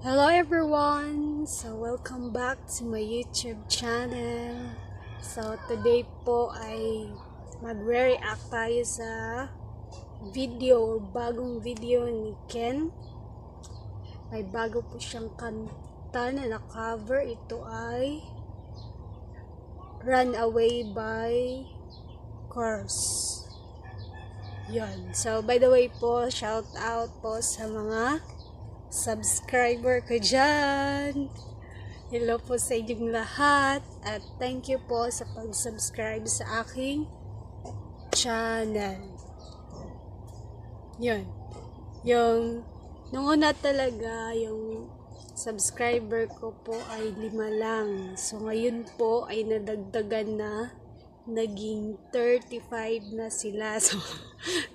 Hello everyone! So welcome back to my YouTube channel. So today po ay magre-react tayo sa video o bagong video ni Ken. May bago po siyang kanta na na-cover. Ito ay Run Away by Course. Yun. So by the way po, shout out po sa mga subscriber ko dyan. Hello po sa inyong lahat at thank you po sa pag-subscribe sa aking channel. Yun. Nung una talaga, yung subscriber ko po ay 5 lang. So ngayon po ay nadagdagan na, naging 35 na sila. So,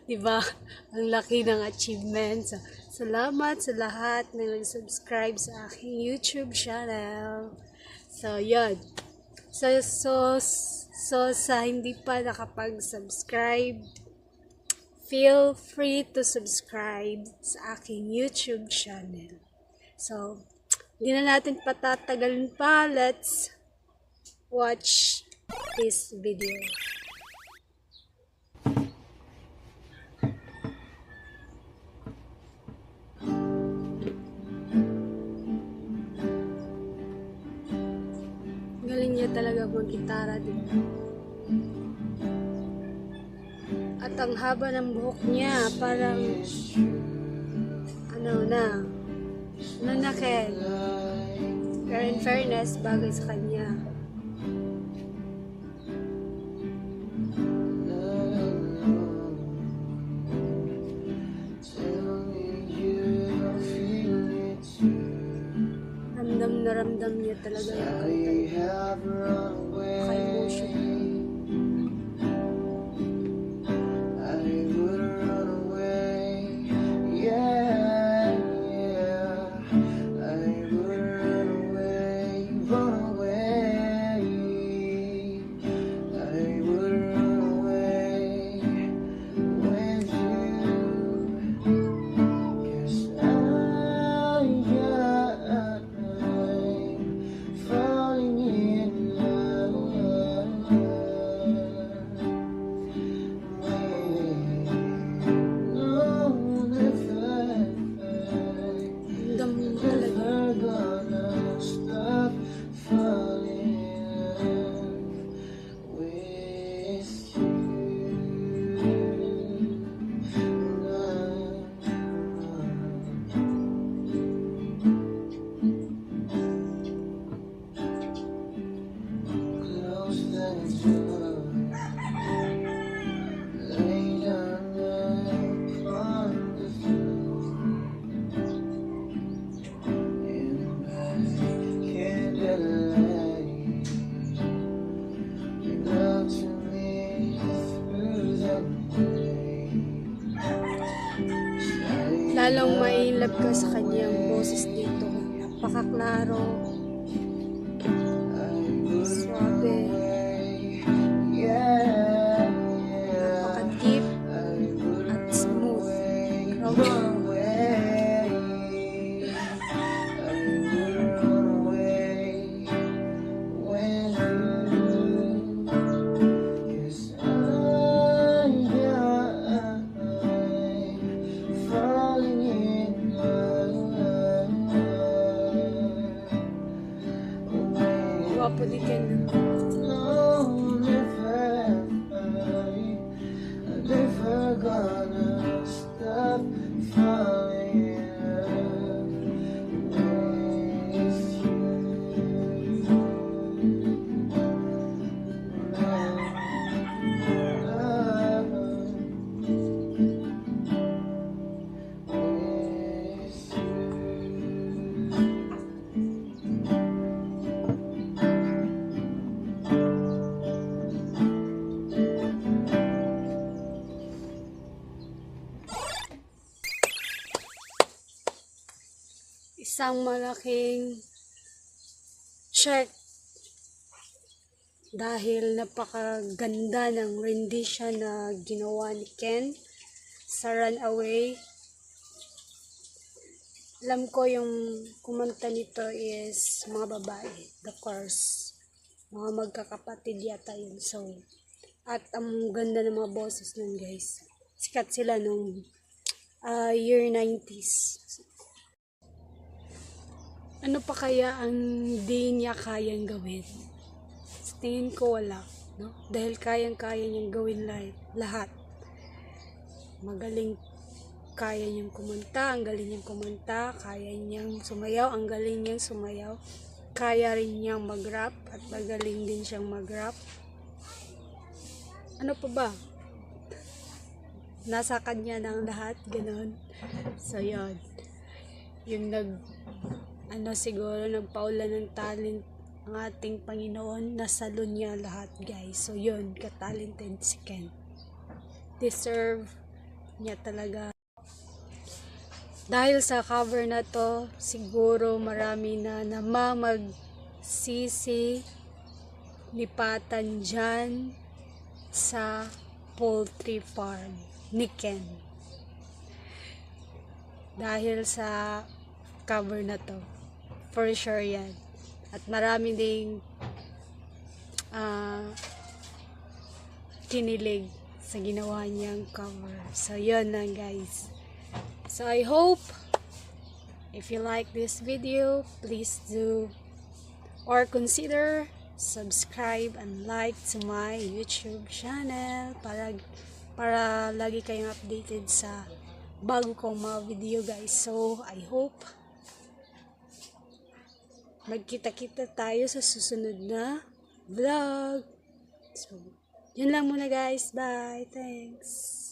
diba? Ang laki ng achievement. So, salamat sa lahat na nag-subscribe sa aking YouTube channel. So, yun. So, sa hindi pa nakapag-subscribe, feel free to subscribe sa aking YouTube channel. So, hindi na natin patatagalin pa. Let's watch this video. Galing niya talaga mag-gitara, diba? At ang haba ng buhok niya, parang ano na Ken. Pero in fairness, bagay sa kanya. Ramdam niya talaga yung kanta. Naka-emotion. Lalong mailab ka sa kanyang boses dito. Napakaklaro. Suabe. Napaka-deep at smooth. Grabe. Guwapo din Ken. Isang malaking check dahil napakaganda ng rendition na ginawa ni Ken sa Run Away Alam ko yung kumanta nito is mga babae, the course. Mga magkakapatid yata yun. So, at ang ganda ng mga boses nun guys. Sikat sila nung year 90s. Ano pa kaya ang di niya kayang gawin? Sa tingin ko wala. No? Dahil kayang-kaya niyang gawin lahat. Magaling, kaya niyang kumanta, ang galing niyang kumanta, kaya niyang sumayaw, ang galing niyang sumayaw. Kaya rin niyang mag-rap at magaling din siyang mag-rap. Ano pa ba? Nasa kanya ng lahat, ganon. So, yun. Yung siguro, nagpaulan ng talent ang ating Panginoon, nasalo niya lahat, guys. So, yun, ka-talented si Ken. Deserve niya talaga. Dahil sa cover na to, siguro marami na namamagsisi lipatan dyan sa poultry farm ni Ken. Dahil sa cover na to. For sure yan. At marami ding kinilig sa ginawa niyang cover. So, yun lang guys. So, I hope if you like this video, please do or consider subscribe and like to my YouTube channel para lagi kayong updated sa bago kong mga video guys. So, I hope magkita-kita tayo sa susunod na vlog. So, yun lang muna guys. Bye. Thanks.